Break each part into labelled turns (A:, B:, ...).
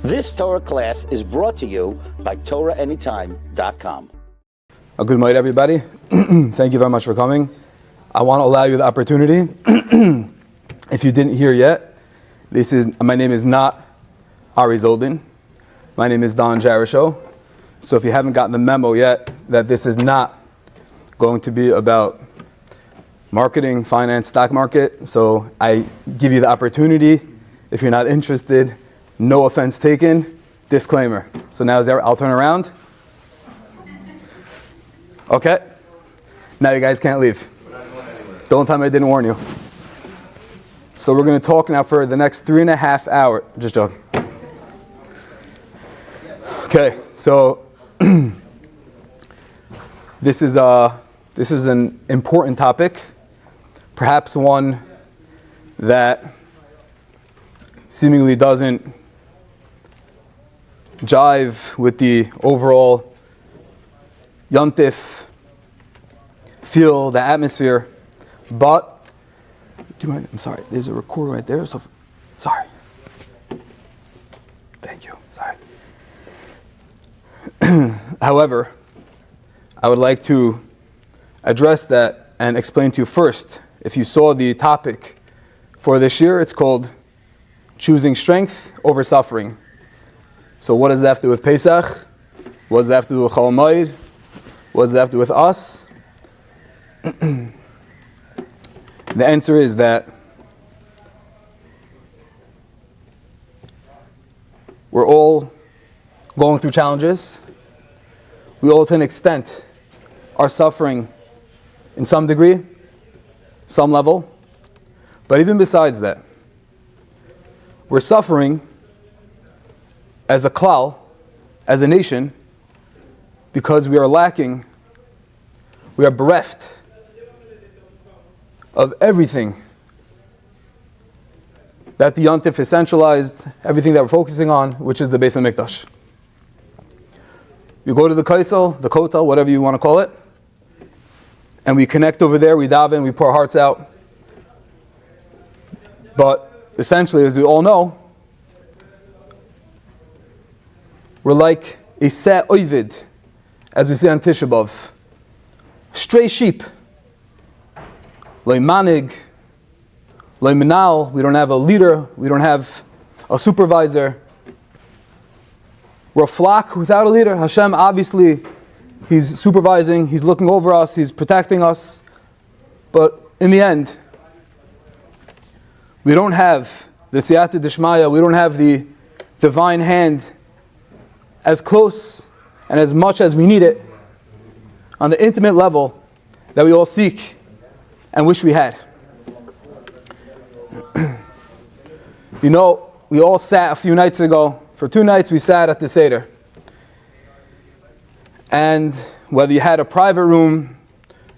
A: This Torah class is brought to you by TorahAnytime.com.
B: Good night, everybody. Thank you very much for coming. I want to allow you the opportunity. If you didn't hear yet, my name is not Ari Zolden. My name is Don Jarisho. So if you haven't gotten the memo yet, that this is not going to be about marketing, finance, stock market. So I give you the opportunity. If you're not interested, no offense taken, disclaimer. So now I'll turn around. Okay. Now you guys can't leave. Don't tell me I didn't warn you. So we're going to talk now for the next 3.5 hours. Just joking. Okay, so this is an important topic, perhaps one that seemingly doesn't jive with the overall Yontif feel, the atmosphere, but do you mind? I'm sorry, there's a recorder right there, so sorry. Thank you, sorry. However, I would like to address that and explain to you first. If you saw the topic for this year, it's called Choosing Strength Over Suffering. So what does that have to do with Pesach? What does that have to do with Chol Hamoed? What does that have to do with us? The answer is that we're all going through challenges. We all, to an extent, are suffering in some degree, some level. But even besides that, we're suffering as a klal, as a nation, because we are lacking, we are bereft of everything that the Yontif is centralized, everything that we're focusing on, which is the Beis HaMikdash. You go to the Kaisel, the Kotel, whatever you want to call it, and we connect over there, we daven, we pour our hearts out. But essentially, as we all know, we're like a seh oivid, as we say on Tisha B'Av. Stray sheep. Lo manig, lo minal, we don't have a leader, we don't have a supervisor. We're a flock without a leader. Hashem, obviously, He's supervising, He's looking over us, He's protecting us. But in the end, we don't have the siyata d'shmaya, we don't have the divine hand as close and as much as we need it on the intimate level that we all seek and wish we had. You know, we all sat a few nights ago, for 2 nights we sat at the Seder. And whether you had a private room,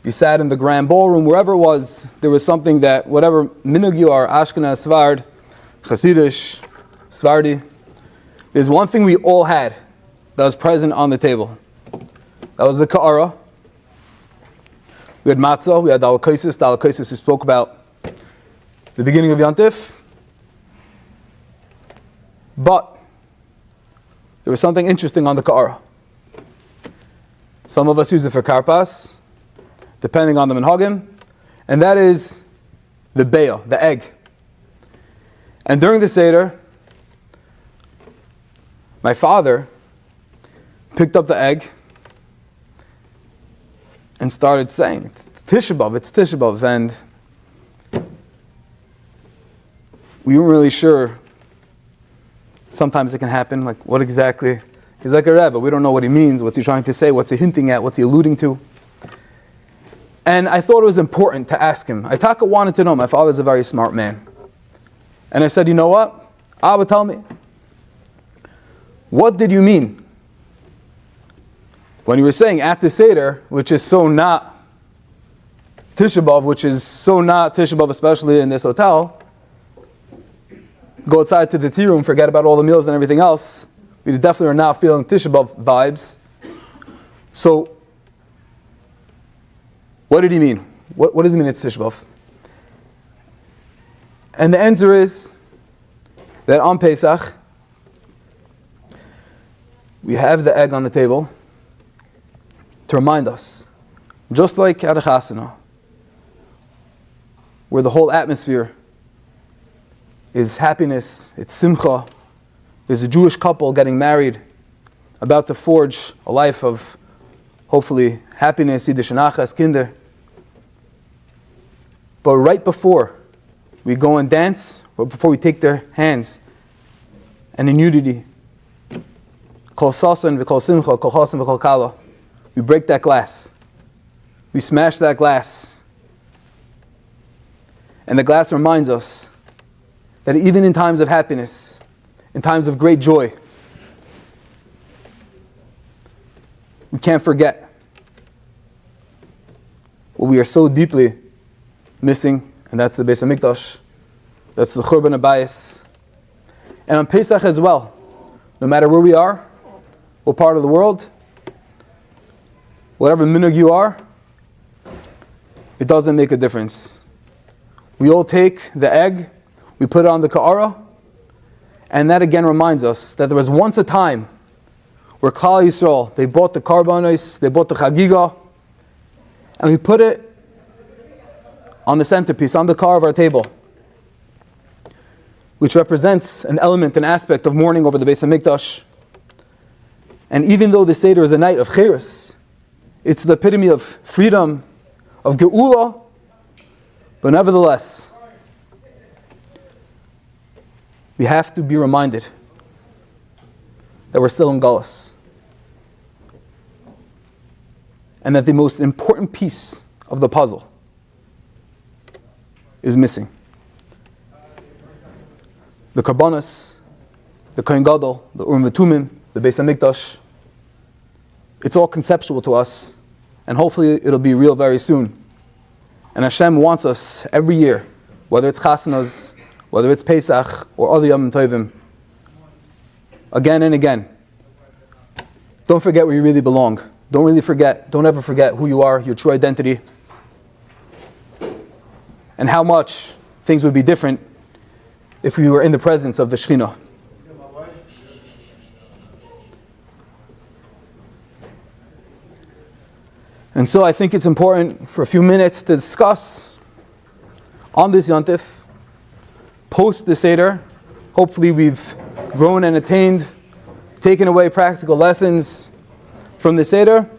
B: you sat in the grand ballroom, wherever it was, there was something that, whatever minug you are, Ashkenaz, Svard, Hasidish, Svardi, there's one thing we all had that was present on the table. That was the ka'ara. We had matzah, we had the al-kaisis we spoke about the beginning of Yontif. But there was something interesting on the ka'ara. Some of us use it for karpas, depending on the minhagim, and that is the beya, the egg. And during the Seder, my father picked up the egg and started saying, it's Tisha B'Av, and we weren't really sure. Sometimes it can happen, like what exactly? He's like a Rebbe, we don't know what he means, what's he trying to say, what's he hinting at, what's he alluding to. And I thought it was important to ask him. Taka wanted to know, my father's a very smart man. And I said, you know what? Abba, tell me, what did you mean when you were saying at the Seder, which is so not Tisha B'Av, which is so not Tisha B'Av, especially in this hotel, go outside to the tea room, forget about all the meals and everything else. We definitely are not feeling Tisha B'Av vibes. So, what did he mean? What does it mean it's Tisha B'Av? And the answer is that on Pesach, we have the egg on the table to remind us, just like at a chasana, where the whole atmosphere is happiness, it's simcha. There's a Jewish couple getting married, about to forge a life of, hopefully, happiness, Yiddish nachas, kinder. But right before we go and dance, or before we take their hands, and in unity, kol sasan v'kol simcha, kol chasan v'kol kala, we break that glass. We smash that glass. And the glass reminds us that even in times of happiness, in times of great joy, we can't forget what we are so deeply missing, and that's the Beis HaMikdash, that's the Churban Abayis. And on Pesach as well, no matter where we are, what part of the world, whatever minhag you are, it doesn't make a difference. We all take the egg, we put it on the ka'ara, and that again reminds us that there was once a time where Klal Yisrael, they bought the karbanos, they bought the chagiga, and we put it on the centerpiece, on the car of our table, which represents an element, an aspect of mourning over the Beis HaMikdash. And even though the Seder is a night of Cheres, it's the epitome of freedom, of Geula, but nevertheless, we have to be reminded that we're still in Galus. And that the most important piece of the puzzle is missing. The Karbanos, the Kohen Gadol, the Urim V'Tumim, the Beis HaMikdash, it's all conceptual to us, and hopefully it'll be real very soon. And Hashem wants us every year, whether it's Chasanas, whether it's Pesach, or other Yom Tovim, again and again. Don't forget where you really belong. Don't ever forget who you are, your true identity, and how much things would be different if we were in the presence of the Shekhinah. And so I think it's important for a few minutes to discuss on this Yontif, post the Seder. Hopefully we've grown and attained, taken away practical lessons from the Seder.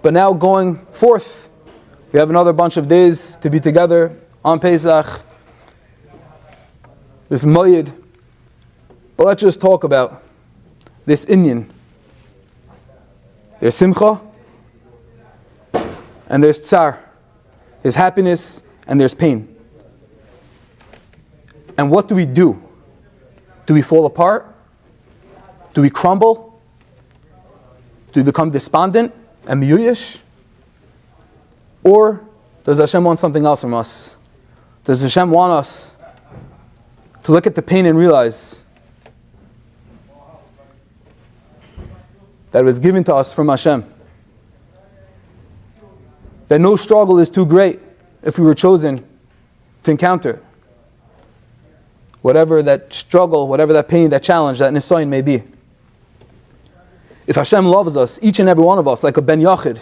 B: But now going forth, we have another bunch of days to be together on Pesach, this Moyed. But let's just talk about this Inyan. There's Simcha, and there's Tsar. There's happiness, and there's pain. And what do we do? Do we fall apart? Do we crumble? Do we become despondent and miyuyish? Or does Hashem want something else from us? Does Hashem want us to look at the pain and realize that it was given to us from Hashem? That no struggle is too great if we were chosen to encounter whatever that struggle, whatever that pain, that challenge, that nisayon may be. If Hashem loves us, each and every one of us, like a Ben Yachid,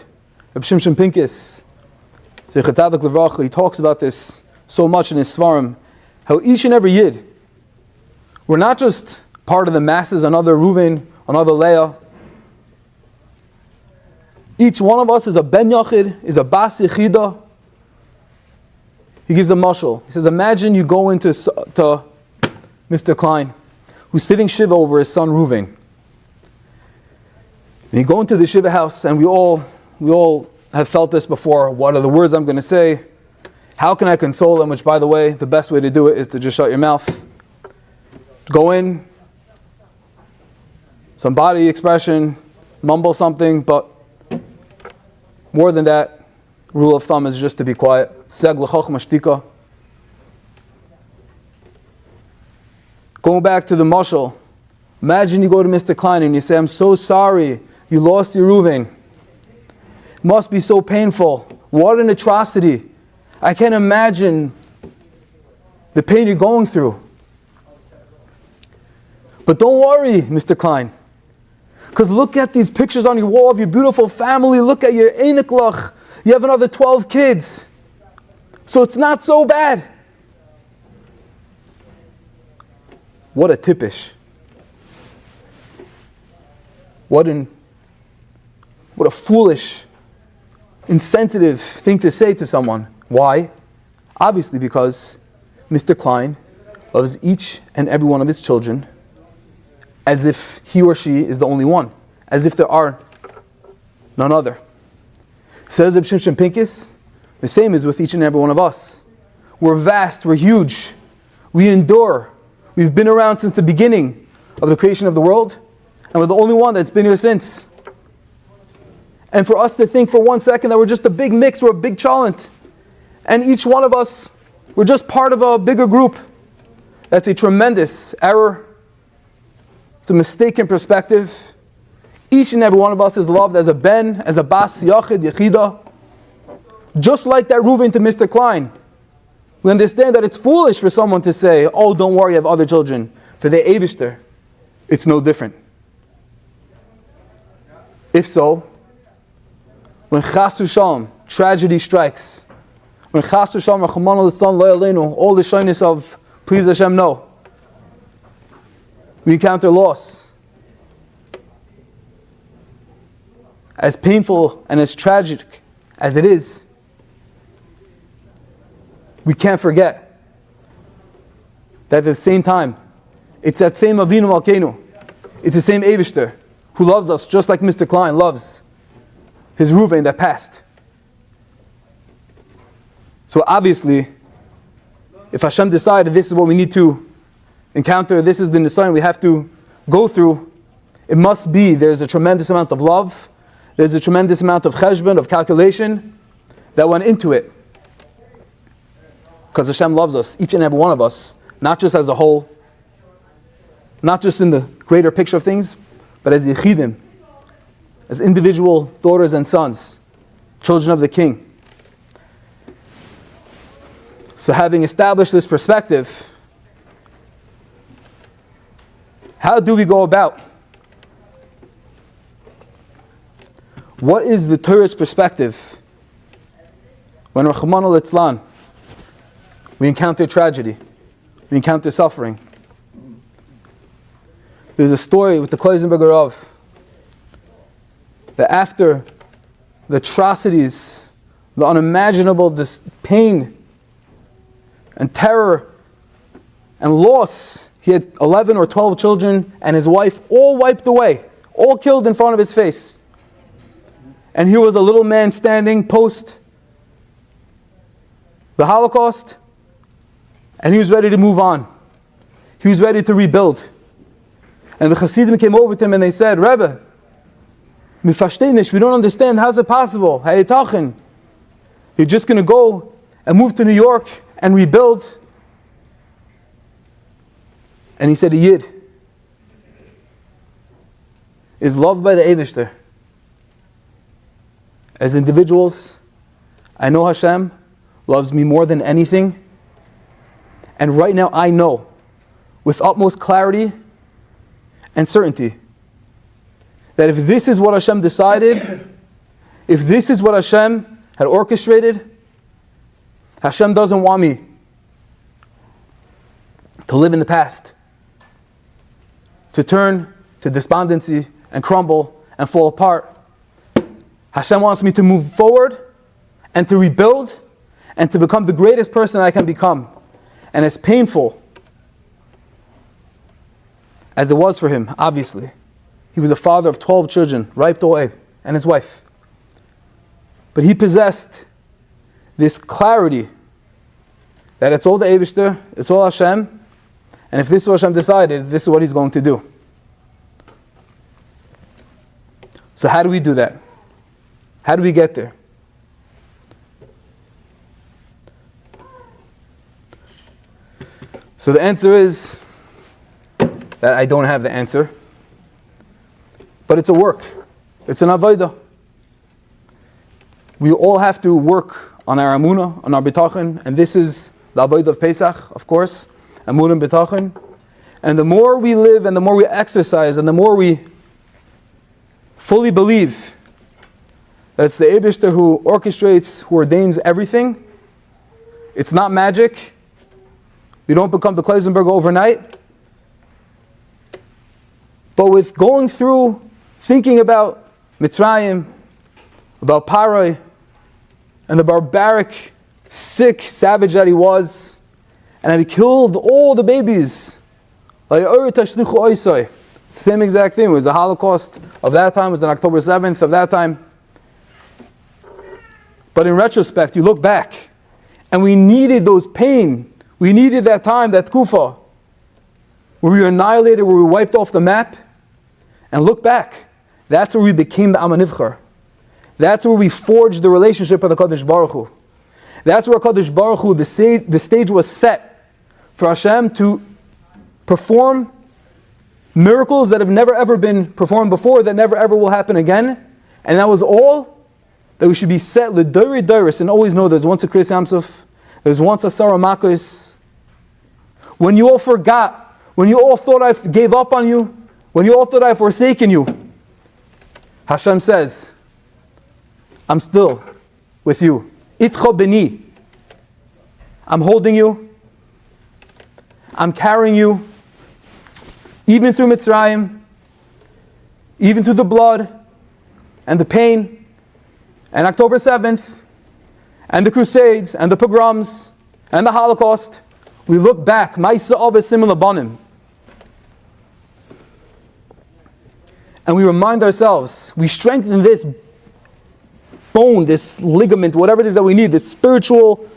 B: a Shimshon Pincus, he talks about this so much in his Svarim, how each and every Yid, we're not just part of the masses, another Reuven, another Leah. Each one of us is a Ben Yachid, is a Bas Yechida. He gives a mashal. He says, imagine you go into to Mr. Klein, who's sitting Shiva over his son Reuven. And you go into the Shiva house, and we all have felt this before. What are the words I'm going to say? How can I console him? Which, by the way, the best way to do it is to just shut your mouth. Go in, some body expression, mumble something, but more than that, rule of thumb is just to be quiet. Seg l'chochma shtika. Going back to the mashal, imagine you go to Mr. Klein and you say, I'm so sorry, you lost your Reuven. It must be so painful. What an atrocity. I can't imagine the pain you're going through. But don't worry, Mr. Klein. Because look at these pictures on your wall of your beautiful family. Look at your einiklach. You have another 12 kids. So it's not so bad. What a tippish. What a foolish, insensitive thing to say to someone. Why? Obviously because Mr. Klein loves each and every one of his children as if he or she is the only one, as if there are none other. Says Reb Shimshon Pincus, the same is with each and every one of us. We're vast, we're huge, we endure. We've been around since the beginning of the creation of the world, and we're the only one that's been here since. And for us to think for 1 second that we're just a big mix, we're a big chalent, and each one of us, we're just part of a bigger group, that's a tremendous error. It's a mistaken perspective. Each and every one of us is loved as a ben, as a bas, yachid, yechida. Just like that Reuven to Mr. Klein. We understand that it's foolish for someone to say, oh, don't worry, I have other children. For the Eibishter, it's no different. If so, when chas v'shalom, tragedy strikes, when chas v'shalom, rachmana litzlan lo yaleinu, all the shyness of please Hashem, no. We encounter loss. As painful and as tragic as it is, we can't forget that at the same time, it's that same Avinu Malkeinu, it's the same Eibishter who loves us just like Mr. Klein loves his Reuven that passed. So obviously, if Hashem decided this is what we need to encounter, this is the nisayon we have to go through, it must be there's a tremendous amount of love, there's a tremendous amount of cheshbon, of calculation that went into it. Because Hashem loves us, each and every one of us, not just as a whole, not just in the greater picture of things, but as yechidim, as individual daughters and sons, children of the King. So having established this perspective, how do we go about? What is the Torah's perspective when Rachmana litzlan, we encounter tragedy, we encounter suffering? There's a story with the Kloisenberger Rav that after the atrocities, the unimaginable pain and terror and loss, he had 11 or 12 children and his wife all wiped away, all killed in front of his face. And here was a little man standing post the Holocaust, and he was ready to move on. He was ready to rebuild. And the Hasidim came over to him and they said, Rebbe, we don't understand, how's it possible? You're just going to go and move to New York and rebuild? And he said, a Yid is loved by the Eibishter. As individuals, I know Hashem loves me more than anything. And right now I know, with utmost clarity and certainty, that if this is what Hashem decided, if this is what Hashem had orchestrated, Hashem doesn't want me to live in the past, to turn to despondency and crumble and fall apart. Hashem wants me to move forward and to rebuild and to become the greatest person I can become. And as painful as it was for him, obviously, he was a father of 12 children, wiped away, and his wife. But he possessed this clarity that it's all the Eibishter, it's all Hashem, and if this is what Hashem decided, this is what He's going to do. So how do we do that? How do we get there? So the answer is that I don't have the answer, but it's a work. It's an avodah. We all have to work on our amunah, on our bitachon, and this is the avodah of Pesach, of course, amunah and bitachon. And the more we live, and the more we exercise, and the more we fully believe that it's the Eibishter who orchestrates, who ordains everything. It's not magic. You don't become the Kleisenberg overnight. But with going through, thinking about Mitzrayim, about Paroi, and the barbaric, sick savage that he was, and how he killed all the babies. Same exact thing. It was the Holocaust of that time. It was on October 7th of that time. But in retrospect, you look back, and we needed those pain. We needed that time, that kufa, where we were annihilated, where we were wiped off the map. And look back. That's where we became the Am HaNivchar. That's where we forged the relationship with the Kadosh Baruch Hu. That's where Kadosh Baruch Hu, the stage was set for Hashem to perform miracles that have never ever been performed before, that never ever will happen again. And that was all that we should be set l'dorei doros, and always know there's once a Kriyas Yamsuf, there's once a Sarah Makos. When you all forgot, when you all thought I gave up on you, when you all thought I've forsaken you, Hashem says, I'm still with you. Itcha beni. I'm holding you. I'm carrying you. Even through Mitzrayim, even through the blood and the pain, and October 7th, and the Crusades, and the pogroms, and the Holocaust, we look back, Ma'isa of similar banim, and we remind ourselves, we strengthen this bone, this ligament, whatever it is that we need, this spiritual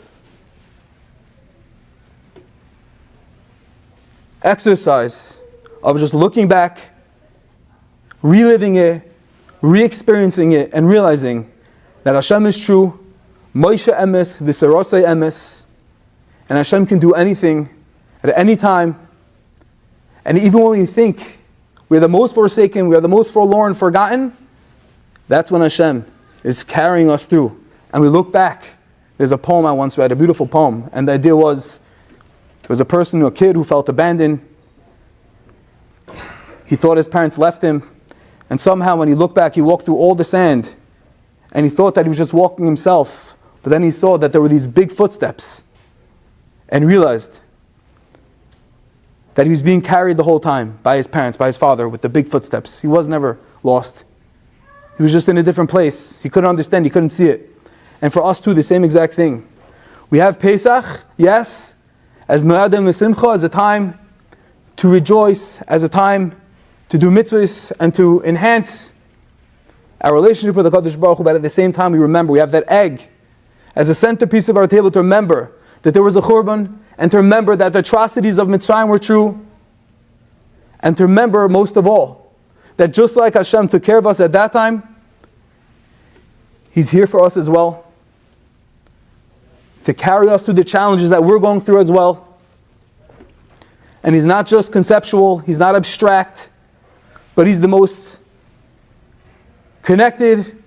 B: exercise of just looking back, reliving it, re-experiencing it, and realizing that Hashem is true, Moshe emes, V'sarosei emes, and Hashem can do anything at any time. And even when we think we're the most forsaken, we are the most forlorn, forgotten, that's when Hashem is carrying us through. And we look back. There's a poem I once read, a beautiful poem, and the idea was, there was a person, a kid who felt abandoned. He thought his parents left him, and somehow when he looked back, he walked through all the sand, and he thought that he was just walking himself, but then he saw that there were these big footsteps, and realized that he was being carried the whole time by his parents, by his father, with the big footsteps. He was never lost. He was just in a different place. He couldn't understand, he couldn't see it. And for us too, the same exact thing. We have Pesach, yes, as Mo'adim L'Simcha, as a time to rejoice, as a time to do mitzvahs and to enhance our relationship with the Kadosh Baruch Hu, but at the same time we remember, we have that egg as a centerpiece of our table to remember that there was a Churban, and to remember that the atrocities of Mitzrayim were true, and to remember most of all, that just like Hashem took care of us at that time, He's here for us as well, to carry us through the challenges that we're going through as well. And He's not just conceptual, He's not abstract, but He's the most connected,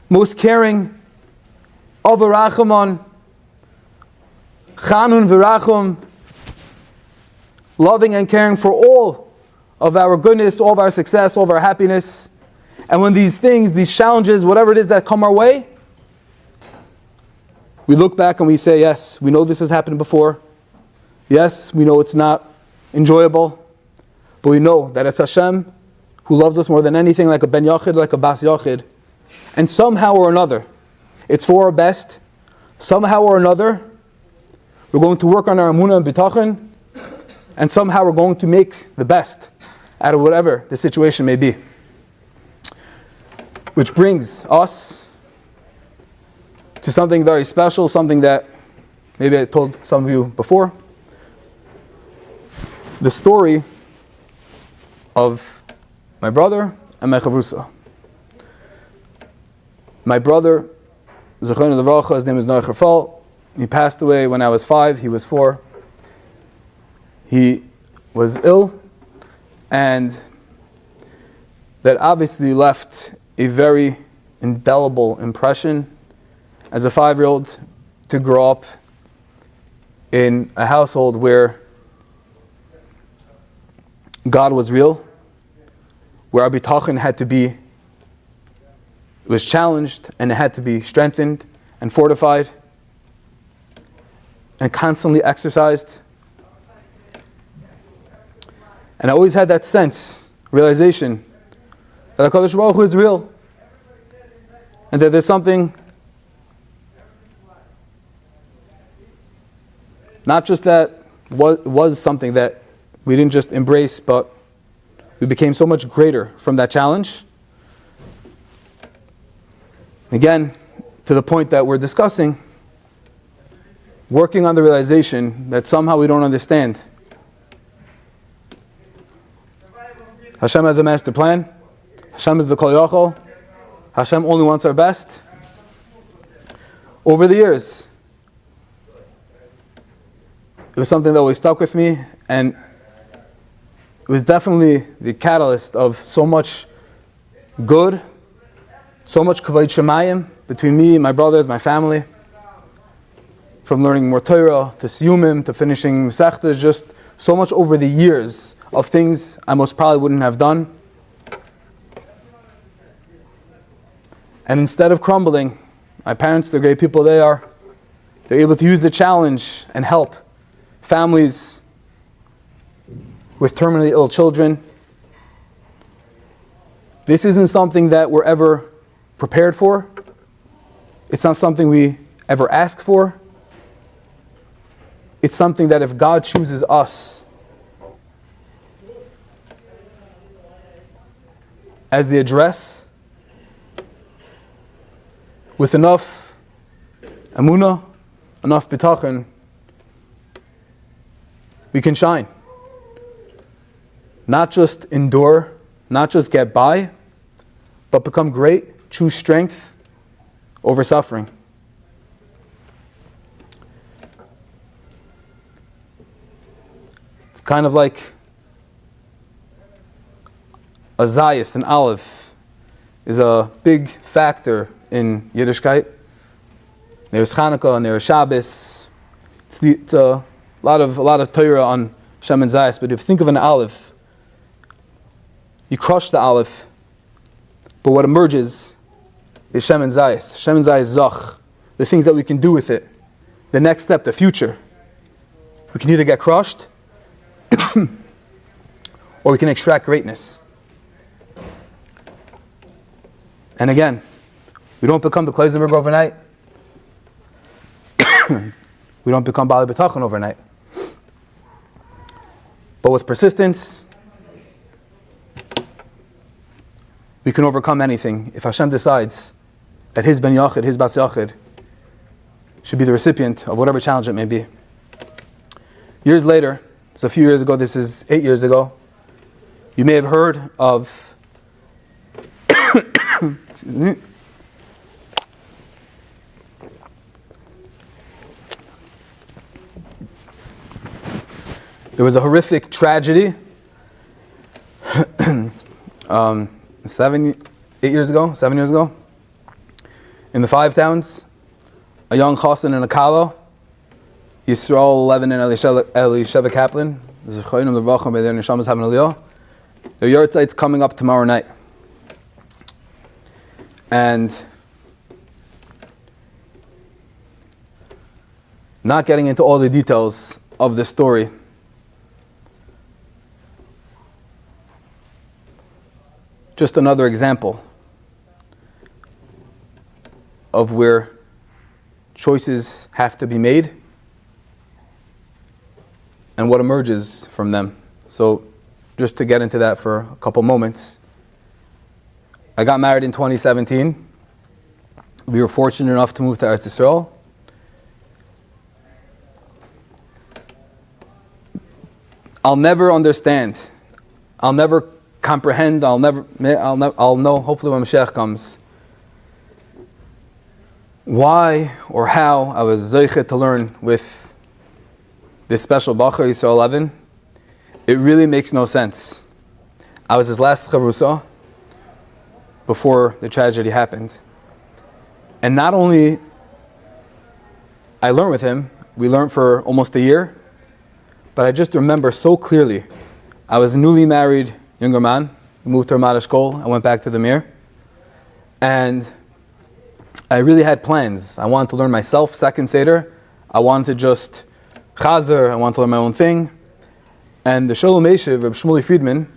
B: most caring, Avarachamon, Chanun V'rachum, loving and caring for all of our goodness, all of our success, all of our happiness. And when these things, these challenges, whatever it is that come our way, we look back and we say, yes, we know this has happened before. Yes, we know it's not enjoyable. But we know that it's Hashem who loves us more than anything, like a Ben Yachid, like a Bas Yachid. And somehow or another, it's for our best. Somehow or another, we're going to work on our Emunah and Bitachon. And somehow we're going to make the best out of whatever the situation may be. Which brings us to something very special, something that maybe I told some of you before. The story of my brother and my chavrusa. My brother, Zechron Levracha, his name is Noach Rafal. He passed away when I was 5, he was 4. He was ill, and that obviously left a very indelible impression as a 5-year-old to grow up in a household where God was real, where our bitachon had to be It was challenged and it had to be strengthened and fortified and constantly exercised. And I always had that sense, realization, that HaKadosh Baruch Hu is real. And that there's something, not just that was something that we didn't just embrace, but we became so much greater from that challenge. Again, to the point that we're discussing, working on the realization that somehow we don't understand. Hashem has a master plan. Hashem is the Kol Yachol. Hashem only wants our best. Over the years, it was something that always stuck with me, and it was definitely the catalyst of so much good, so much kavod shemayim between me, my brothers, my family. From learning more Torah to siyumim to finishing Masechtas, just so much over the years of things I most probably wouldn't have done. And instead of crumbling, my parents, the great people they are, they're able to use the challenge and help families with terminally ill children. This isn't something that we're ever prepared for. It's not something we ever ask for. It's something that if God chooses us as the address, with enough emunah, enough bitachon, we can shine. Not just endure, not just get by, but become great, choose strength over suffering. It's kind of like a zayis, an olive, is a big factor in Yiddishkeit. There's Chanukah and there's Shabbos. It's a lot of Torah on Shem and Zayis. But if you think of an olive, you crush the olive, but what emerges is Shem and Zayis. Shem and Zayis Zach, the things that we can do with it, the next step, the future. We can either get crushed, or we can extract greatness. And again, we don't become the Kleisenberg overnight. We don't become Bali B'tachon overnight. But with persistence, we can overcome anything. If Hashem decides that his Ben Yachid, his Bas Yachid, should be the recipient of whatever challenge it may be. Years later, so a few years ago, this is 8 years ago, you may have heard of excuse me. There was a horrific tragedy 7 years ago, in the Five Towns. A young chassan and a kala, Yisrael Levin and Elisheva Kaplan, their yahrzeit is coming up tomorrow night. And not getting into all the details of the story, just another example of where choices have to be made and what emerges from them. So just to get into that for a couple moments, I got married in 2017. We were fortunate enough to move to Eretz Yisrael. I'll never understand. I'll never comprehend. I'll know, hopefully when Mashiach comes, why or how I was zeichet to learn with this special Bachar, Yisrael Levin. It really makes no sense. I was his last chavrusa before the tragedy happened. And not only I learned with him, we learned for almost a year, but I just remember so clearly, I was a newly married younger man, we moved to Ramat Eshkol, I went back to the Mir, And I really had plans. I wanted to learn myself second Seder. I wanted to just chazer. I wanted to learn my own thing. And the Shalom Eshiv, Reb Shmuley Friedman,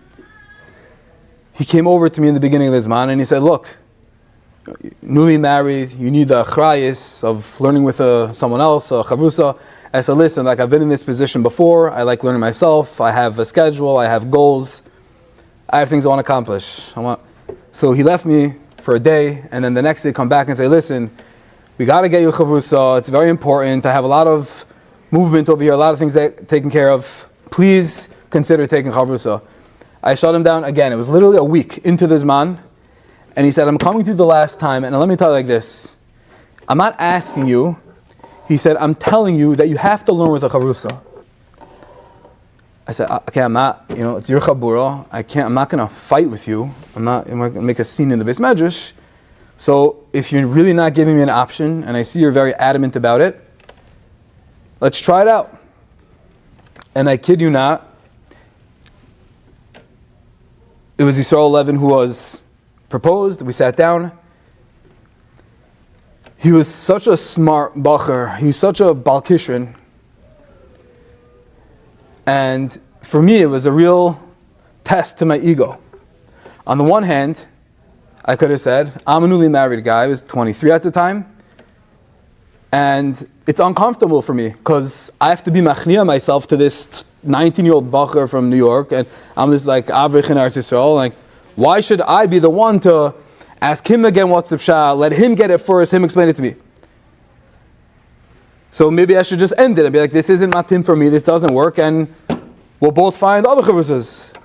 B: he came over to me in the beginning of this man and he said, look, newly married, you need the achrayis of learning with someone else, a chavrusa. I said, listen, like I've been in this position before. I like learning myself. I have a schedule. I have goals. I have things I want to accomplish. So he left me for a day, and then the next day come back and say, listen, we got to get you a chavrusa. It's very important. I have a lot of movement over here, a lot of things taken care of. Please consider taking chavrusa. I shut him down again. It was literally a week into this man, and he said, I'm coming to you the last time, and let me tell you like this. I'm not asking you. He said, I'm telling you that you have to learn with a chavrusa. I said, okay, I'm not, it's your chabura. I'm not going to fight with you. I'm not going to make a scene in the Beis Medrash. So if you're really not giving me an option, and I see you're very adamant about it, let's try it out. And I kid you not, it was Yisrael Levin who was proposed. We sat down. He was such a smart bacher. He was such a Bal Kishrin. And for me, it was a real test to my ego. On the one hand, I could have said, I'm a newly married guy. I was 23 at the time. And it's uncomfortable for me because I have to be machnia myself to this 19-year-old bacher from New York. And I'm this like avrich in Eretz Yisrael. Like, why should I be the one to ask him again what's the pshat, let him get it first, him explain it to me? So maybe I should just end it and be like, this isn't matim for me, this doesn't work, and we'll both find other chavrusas.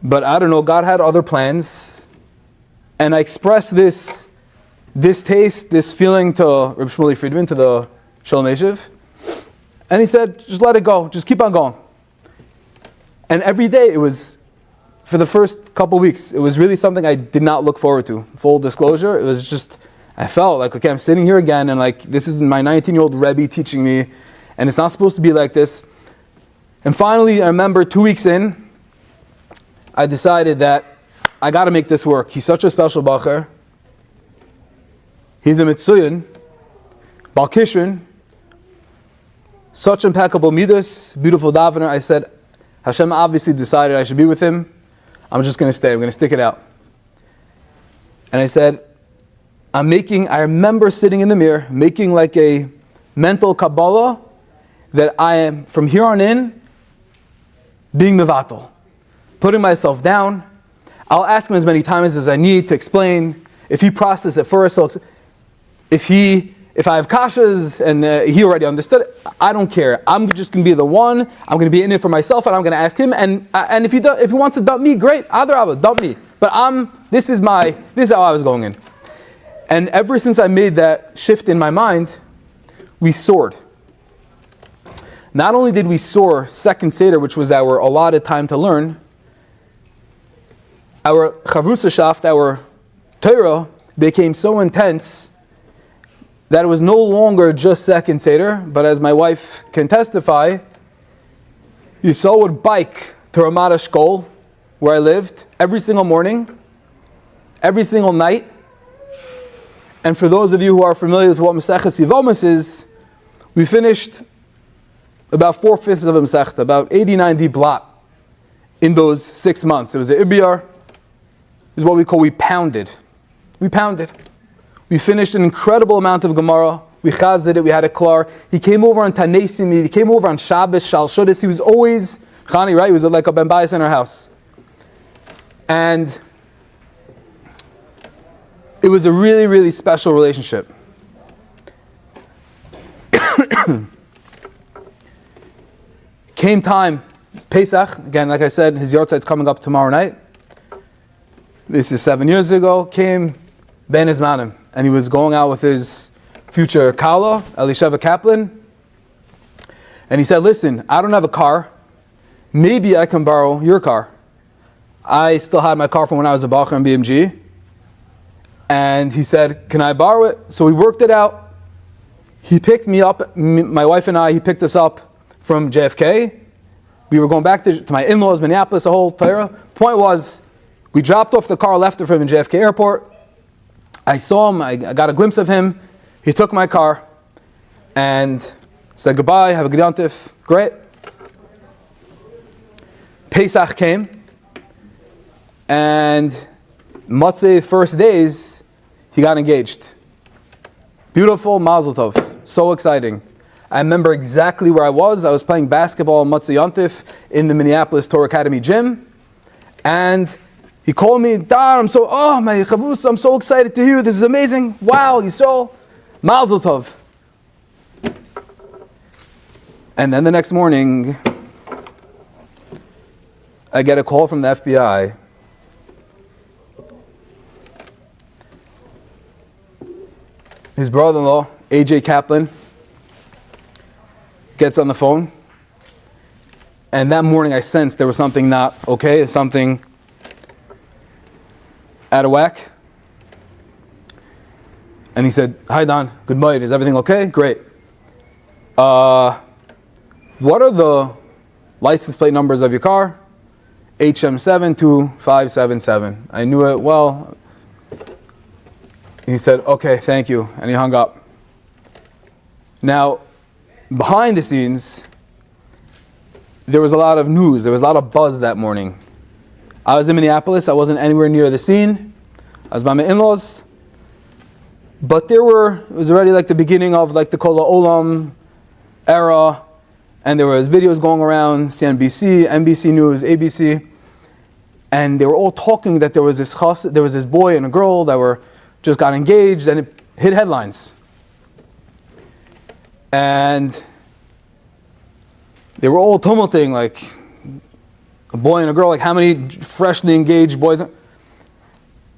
B: But I don't know, God had other plans, and I expressed this taste, this feeling to Reb Shmuley Friedman, to the Shalom Eshiv, and he said, just let it go, just keep on going. And every day it was, for the first couple weeks, it was really something I did not look forward to. Full disclosure, it was just, I felt like, okay, I'm sitting here again, and like, this is my 19-year-old Rebbe teaching me, and it's not supposed to be like this. And finally, I remember 2 weeks in, I decided that I got to make this work. He's such a special bacher. He's a Mitzrayim, Bal Kishrin, such impeccable midas, beautiful davener. I said, Hashem obviously decided I should be with him. I'm just going to stay. I'm going to stick it out. And I said, I remember sitting in the mirror, making like a mental Kabbalah that I am, from here on in, being mevatel, putting myself down. I'll ask him as many times as I need to explain. If he processes it first, if I have kashas and he already understood it, I don't care. I'm just going to be the one. I'm going to be in it for myself, and I'm going to ask him. And if he wants to dump me, great. Adrabah, dump me. But this is how I was going in. And ever since I made that shift in my mind, we soared. Not only did we soar second Seder, which was our allotted time to learn, our chavrusa shaft, our Torah, became so intense that it was no longer just second Seder, but as my wife can testify, Yisrael would bike to Ramat Eshkol, where I lived, every single morning, every single night. And for those of you who are familiar with what Maseches Yevamos is, we finished about 4/5 of a Masechta, about 80-90 blot in those 6 months. It was an Ibiyar. Is what we pounded. We pounded. We finished an incredible amount of Gemara. We chazed it. We had a klar. He came over on Tanesim. He came over on Shabbos, Shal Shodis. He was always Chani, right? He was like a Ben Bayis in our house. And it was a really, really special relationship. Came time, it's Pesach. Again, like I said, his yahrzeit is coming up tomorrow night. This is 7 years ago. Came Ben Izmanim, and he was going out with his future Kala, Elisheva Kaplan. And he said, listen, I don't have a car. Maybe I can borrow your car. I still had my car from when I was a Bacher in BMG. And he said, can I borrow it? So we worked it out. He picked me up, my wife and I, he picked us up from JFK. We were going back to my in-laws, Minneapolis, the whole Torah. Point was, We dropped off the car, left it for him in JFK Airport. I saw him, I got a glimpse of him. He took my car and said goodbye, have a good yontif. Great. Pesach came, and Motzei, first days, he got engaged. Beautiful, mazel tov. So exciting. I remember exactly where I was. I was playing basketball on Motzei Yontif in the Minneapolis Torah Academy gym. And he called me, Dar, my chavus, I'm so excited to hear. This is amazing. Wow, Yisrael, mazel tov. And then the next morning, I get a call from the FBI. His brother-in-law, AJ Kaplan, gets on the phone. And that morning I sensed there was something not okay, something out of whack. And he said, hi Don, good morning, is everything okay? Great. What are the license plate numbers of your car? HM72577. I knew it well. He said, okay, thank you. And he hung up. Now, behind the scenes, there was a lot of news. There was a lot of buzz that morning. I was in Minneapolis. I wasn't anywhere near the scene. I was by my in-laws. But it was already like the beginning of like the Kol HaOlam era. And there was videos going around, CNBC, NBC News, ABC. And they were all talking that there was this boy and a girl that just got engaged, and it hit headlines. And they were all tumulting, like a boy and a girl, like how many freshly engaged boys?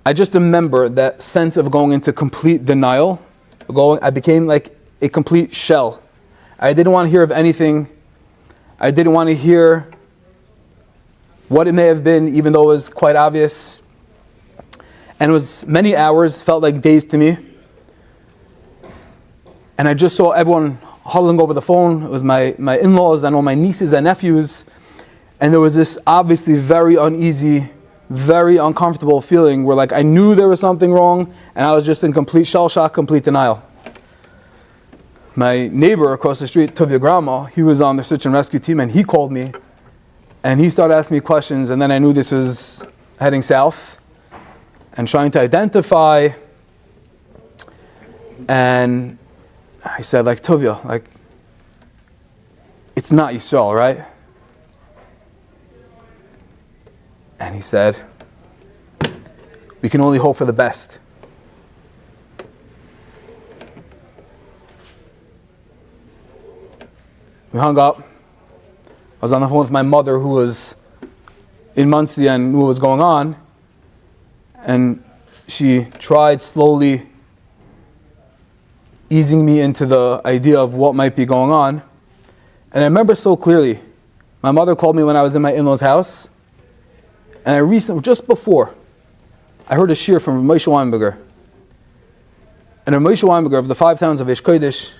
B: I just remember that sense of going into complete denial. I became like a complete shell. I didn't want to hear of anything. I didn't want to hear what it may have been, even though it was quite obvious. And it was many hours, felt like days to me. And I just saw everyone huddling over the phone. It was my in-laws and all my nieces and nephews. And there was this obviously very uneasy, very uncomfortable feeling where like I knew there was something wrong, and I was just in complete shell shock, complete denial. My neighbor across the street, Tovia Grandma, he was on the search and rescue team, and he called me. And he started asking me questions, and then I knew this was heading south and trying to identify. And I said, like, Tovia, like, it's not Yisrael, right? And he said, we can only hope for the best. We hung up. I was on the phone with my mother, who was in Muncie and knew what was going on. And she tried slowly easing me into the idea of what might be going on. And I remember so clearly, my mother called me when I was in my in-laws' house. And just before, I heard a shir from Moshe Weinberger. And Moshe Weinberger of the 5 towns of Ish Kodesh,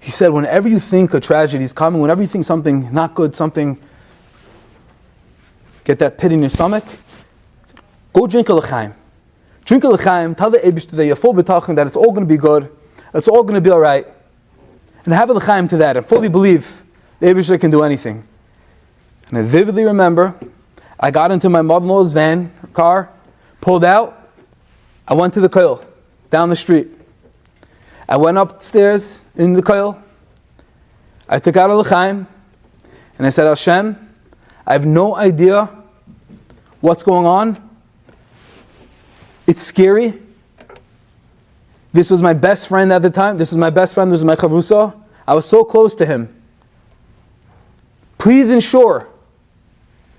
B: he said, whenever you think a tragedy is coming, whenever you think something not good, get that pit in your stomach, go drink a l'chaim. Drink a l'chaim, tell the Eibush that you're full b'tachon, that it's all going to be good, it's all going to be all right. And have a l'chaim to that, and fully believe the Eibush can do anything. And I vividly remember, I got into my mother-in-law's car, pulled out, I went to the koil, down the street. I went upstairs in the koil, I took out a l'chaim, and I said, Hashem, I have no idea what's going on. It's scary. This was my best friend at the time. This was my chavrusa. I was so close to him. Please ensure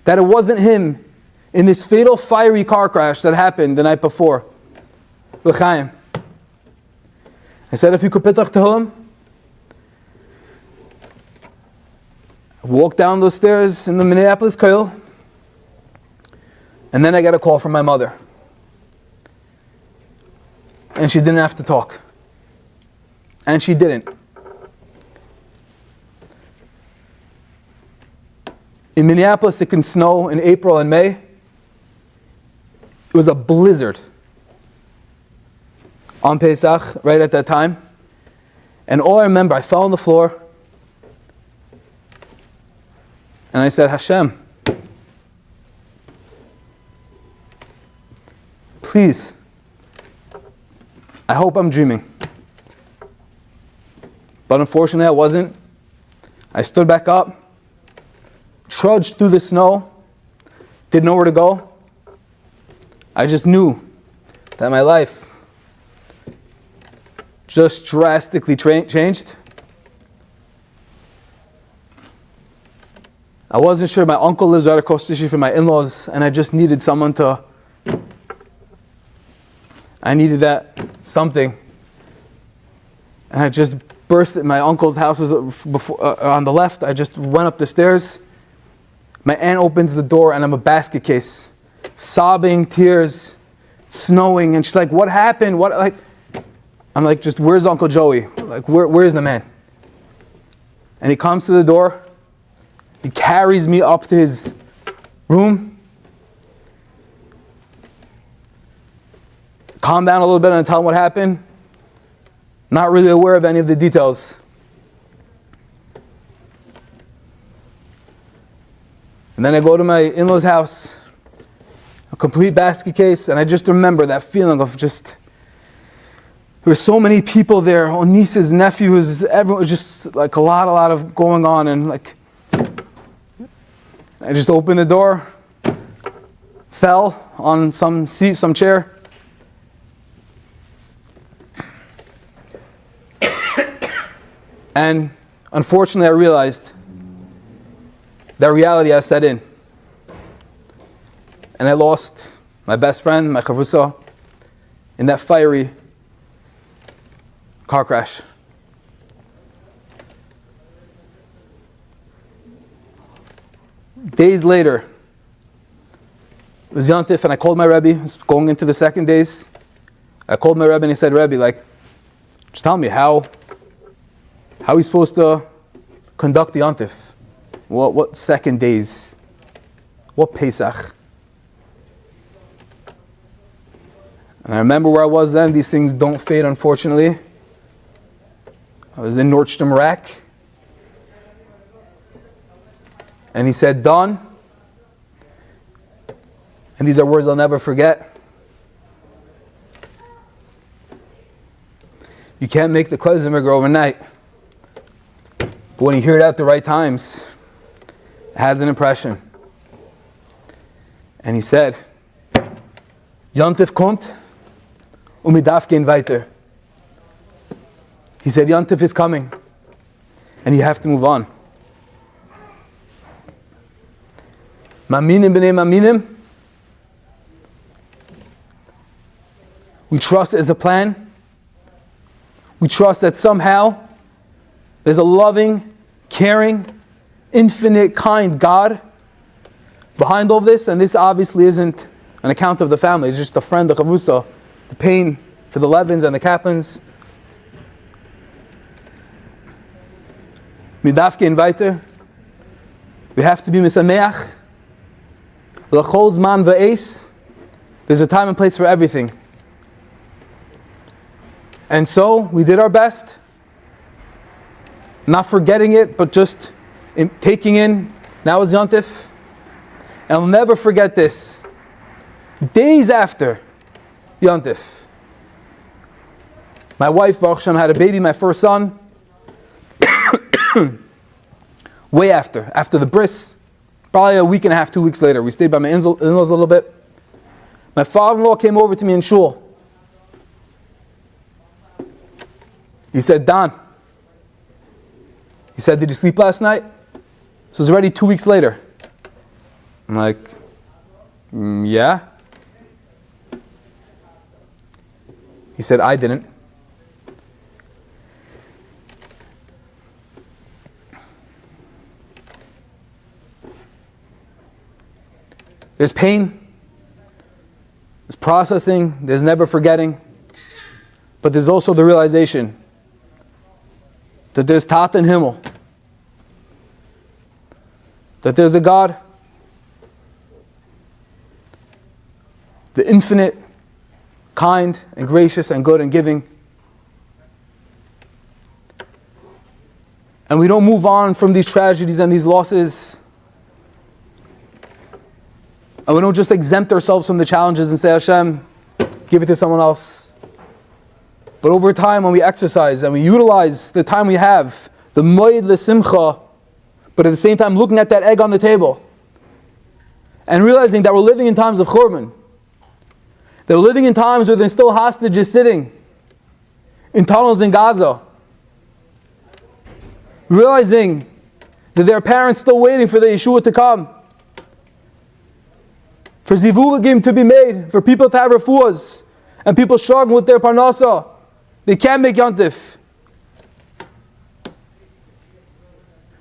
B: that it wasn't him in this fatal fiery car crash that happened the night before. L'chaim. I said, if you could Pesach Tehillim, I walked down those stairs in the Minneapolis koil, and then I got a call from my mother. And she didn't have to talk. And she didn't. In Minneapolis, it can snow in April and May. It was a blizzard on Pesach, right at that time. And all I remember, I fell on the floor, and I said, Hashem, please, I hope I'm dreaming. But unfortunately, I wasn't. I stood back up, trudged through the snow, didn't know where to go. I just knew that my life just drastically changed. I wasn't sure. My uncle lives right across the street from my in-laws, and I just needed someone to... I needed that something. And I just burst it. My uncle's house was on the left. I just went up the stairs. My aunt opens the door, and I'm a basket case. Sobbing, tears, snowing. And she's like, what happened? What? Like, I'm like, just, where's Uncle Joey? Like, where's the man? And he comes to the door. He carries me up to his room. Calm down a little bit and tell him what happened. Not really aware of any of the details. And then I go to my in-laws' house, a complete basket case, and I just remember that feeling of just, there were so many people there, all nieces, nephews, everyone, was just like a lot of going on, and like, I just opened the door, fell on some seat, some chair. And unfortunately, I realized that reality has set in. And I lost my best friend, my chavusa, in that fiery car crash. Days later, it was Yontif, and I called my Rebbe. I was going into the second days. I called my Rebbe, and he said, Rebbe, like, just tell me how are we supposed to conduct the Yontif? What second days? What Pesach? And I remember where I was then. These things don't fade, unfortunately. I was in Nordstrom Rack. And he said, Don, and these are words I'll never forget, you can't make the klezmer grow overnight. But when you hear it at the right times, it has an impression. And he said, Yontif kommt, mir darf gehen weiter. He said, Yontif is coming, and you have to move on. Maminim b'nei maminim. We trust there's a plan. We trust that somehow there's a loving, caring, infinite, kind God behind all of this, and this obviously isn't an account of the family. It's just a friend, the chavusa, the pain for the Levins and the Kaplans. Midafke weiter. We have to be misameach. L'chol zman v'eis. There's a time and place for everything. And so we did our best, not forgetting it, but just taking in. Now is Yontif. And I'll never forget this. Days after Yontif, my wife, Baruch Hashem, had a baby, my first son. Way after the bris, probably a week and a half, 2 weeks later. We stayed by my in-laws a little bit. My father-in-law came over to me in shul. He said, Don, he said, did you sleep last night? So it was already 2 weeks later. I'm like, yeah. He said, I didn't. There's pain, there's processing, there's never forgetting, but there's also the realization that there's Tat in Himmel. that there's a God, the infinite, kind and gracious and good and giving. And we don't move on from these tragedies and these losses. And we don't just exempt ourselves from the challenges and say, Hashem, give it to someone else. But over time, when we exercise and we utilize the time we have, the moed l'simcha, but at the same time looking at that egg on the table and realizing that we're living in times of churban, that we're living in times where there's still hostages sitting in tunnels in Gaza, realizing that there are parents still waiting for the Yeshua to come, for zivugim to be made, for people to have refuahs, and people struggling with their parnasa. They can't make yontif.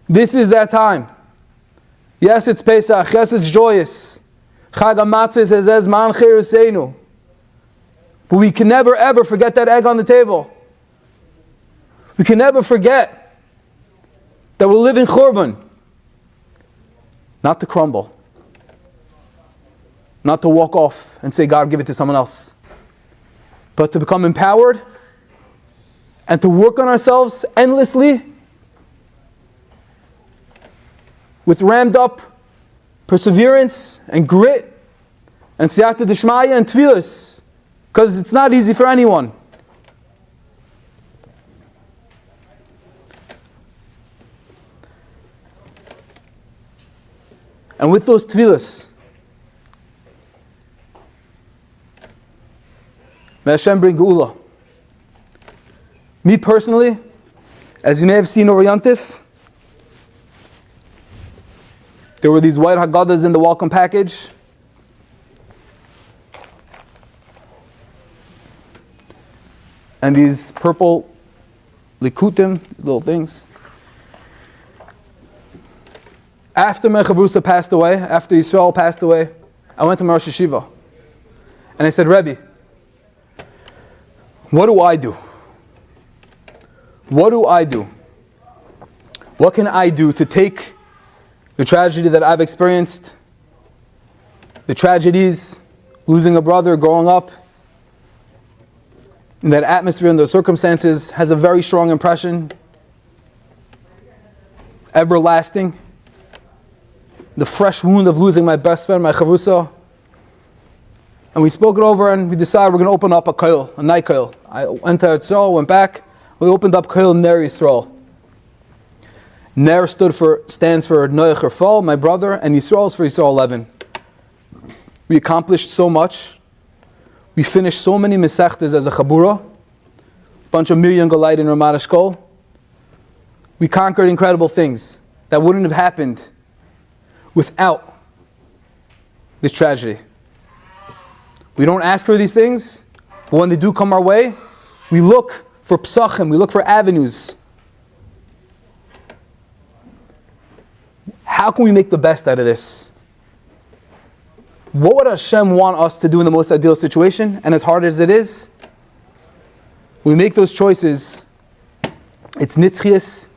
B: This is that time. Yes, it's Pesach. Yes, it's joyous. Chag HaMatzah says, "Ez man cheruseinu." But we can never ever forget that egg on the table. We can never forget that we're living churban, not to crumble, not to walk off and say, God, give it to someone else, but to become empowered and to work on ourselves endlessly with rammed up perseverance and grit and siyata d'shmaya and tefillas, because it's not easy for anyone. And with those tefillas, may Hashem bring geula. Me personally, as you may have seen over Yontif, there were these white Haggadahs in the welcome package. And these purple likutim, little things. After my chavrusa passed away, after Yisrael passed away, I went to my Rosh Yeshiva. And I said, Rebbe, what do I do? What do I do? What can I do to take the tragedy that I've experienced, the tragedies, losing a brother, growing up, in that atmosphere and those circumstances, has a very strong impression, everlasting. The fresh wound of losing my best friend, my chavrusa. And we spoke it over and we decided we're going to open up a koil, a night koil. I went to Yisrael, went back, we opened up koil Ner Yisrael. Ner stands for Noach or Fall, my brother, and Yisrael is for Yisrael 11. We accomplished so much. We finished so many mesechtas as a chabura, bunch of Miriam Galite and Ramat Eshkol. We conquered incredible things that wouldn't have happened without this tragedy. We don't ask for these things, but when they do come our way, we look for psachim, we look for avenues. How can we make the best out of this? What would Hashem want us to do in the most ideal situation? And as hard as it is, we make those choices. It's nitzchias.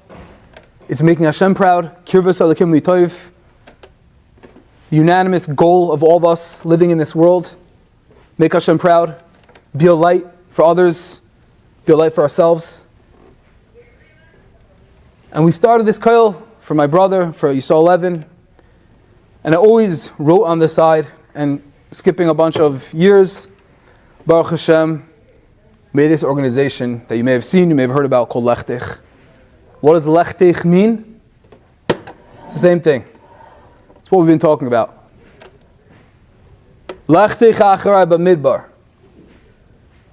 B: It's making Hashem proud. Kirvas alakim litoiv. Unanimous goal of all of us living in this world. Make Hashem proud. Be a light for others. Be a light for ourselves. And we started this koil for my brother, for Yisrael 11. And I always wrote on the side, and skipping a bunch of years, Baruch Hashem made this organization that you may have seen, you may have heard about, called Lechtich. What does Lechtich mean? It's the same thing. It's what we've been talking about. Lechtich acharai b'midbar.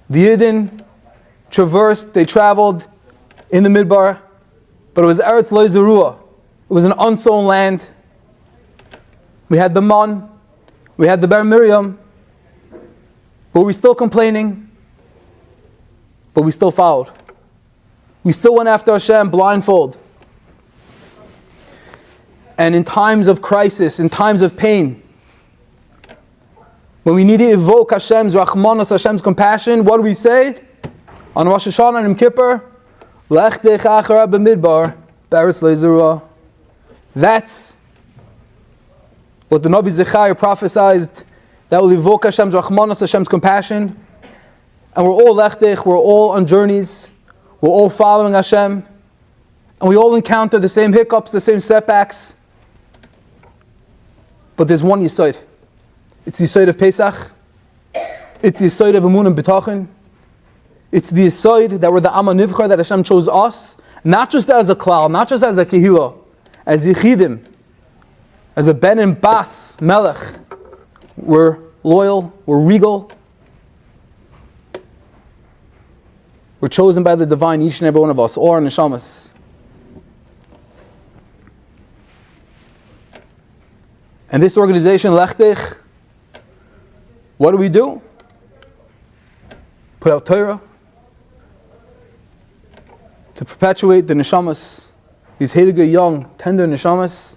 B: The Yidden traversed, they traveled in the Midbar, but it was Eretz Lo Zerua. It was an unsown land. We had the Man, we had the Ber Miriam, but we still complaining, but we still followed. We still went after Hashem blindfold. And in times of crisis, in times of pain, when we need to evoke Hashem's Rachmanos, Hashem's compassion, what do we say? On Rosh Hashanah and Yom Kippur, Lech Dech Achara B'Midbar, Be'eretz Lo Zerua. That's what the Navi Zechariah prophesied, that will evoke Hashem's Rachmanas, Hashem's compassion. And we're all lechtich, we're all on journeys, we're all following Hashem, and we all encounter the same hiccups, the same setbacks. But there's one Yesod. It's the Yesod of Pesach. It's the Yesod of Emun and B'tachon. It's the Yesod that we're the Amma Nivchar, that Hashem chose us, not just as a klal, not just as a kehillah, as Yechidim, as a Ben and Bas Melech. We're loyal, we're regal. We're chosen by the divine, each and every one of us, all our neshamas. And this organization, Lechtich, what do? Put out Torah to perpetuate the neshamas, these heilige, young, tender neshamas.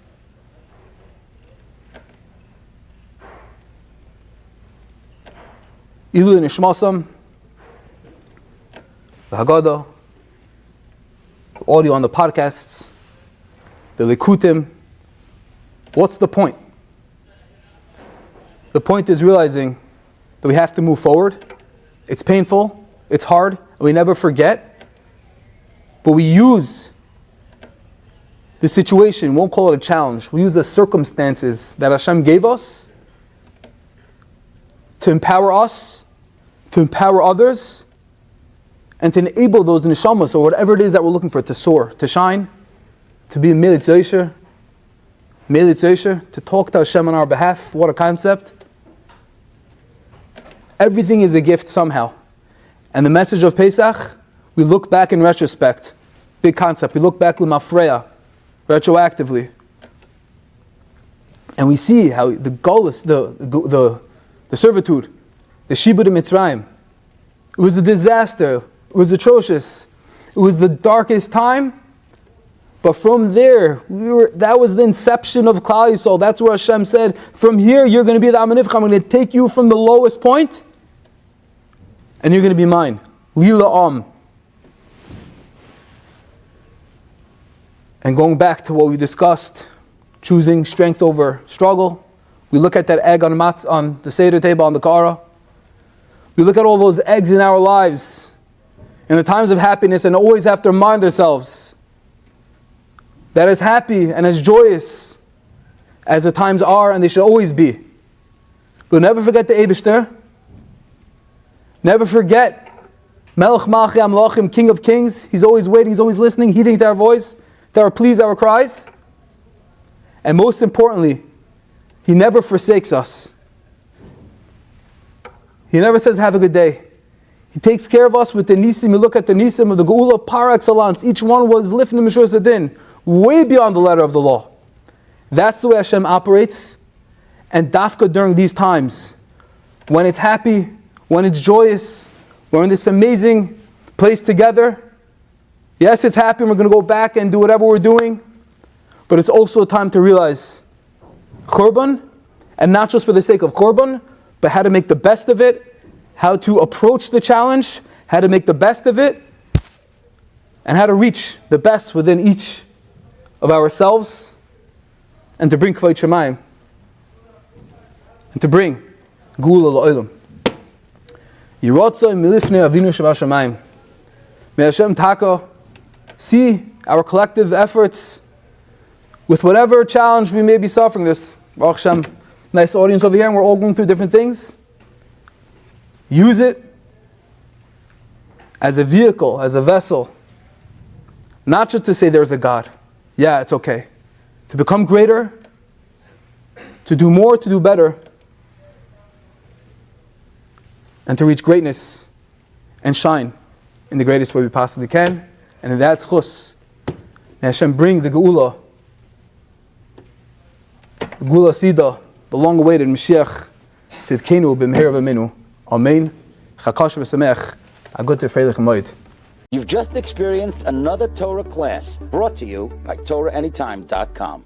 B: Ilu nishmasam, the Haggadah, the audio on the podcasts, the Likutim. What's the point? The point is realizing that we have to move forward. It's painful, it's hard, and we never forget. But we use the situation, won't call it a challenge, we use the circumstances that Hashem gave us to empower us, to empower others, and to enable those neshamas, or whatever it is that we're looking for, to soar, to shine, to be a Melitz Yosher, to talk to Hashem on our behalf. What a concept. Everything is a gift somehow. And the message of Pesach, we look back in retrospect. Big concept. We look back l'mafreya, retroactively. And we see how the golus, the servitude, the shibud in Mitzrayim, it was a disaster. It was atrocious. It was the darkest time. But from there, that was the inception of Klal Yisrael. That's where Hashem said, from here you're going to be the Amma Nivchar. I'm going to take you from the lowest point, and you're going to be mine. Lila Am. And going back to what we discussed, choosing strength over struggle, we look at that egg on the Seder table on the Kara. We look at all those eggs in our lives, in the times of happiness, and always have to remind ourselves that as happy and as joyous as the times are, and they should always be. But never forget the Eibishter. Never forget Melech Malchei Amlachim, King of Kings. He's always waiting, He's always listening, heeding to our voice, to our pleas, our cries. And most importantly, He never forsakes us. He never says, have a good day. He takes care of us with the Nisim. You look at the Nisim of the Geula par excellence. Each one was lifting the Mishur Sadin, way beyond the letter of the law. That's the way Hashem operates. And dafka during these times, when it's happy, when it's joyous, we're in this amazing place together. Yes, it's happy, and we're going to go back and do whatever we're doing. But it's also a time to realize Korban, and not just for the sake of Korban, but how to make the best of it, how to approach the challenge, how to make the best of it, and how to reach the best within each of ourselves, and to bring Kvod Shemayim, and to bring Geula La'olam. Yiratzah milifnei Avinu Shabashamayim. May Hashem Taka see our collective efforts with whatever challenge we may be suffering. This Baruch Hashem, nice audience over here, and we're all going through different things. Use it as a vehicle, as a vessel, not just to say there's a God. Yeah, it's okay. To become greater, to do more, to do better, and to reach greatness and shine in the greatest way we possibly can. And in that zchus, may Hashem bring the Geula Sida, the long-awaited Mashiach, Tzidkenu b'mehera v'minu. Amen. Chakash v'samech. Agut freilich moed.
A: You've just experienced another Torah class brought to you by TorahAnytime.com.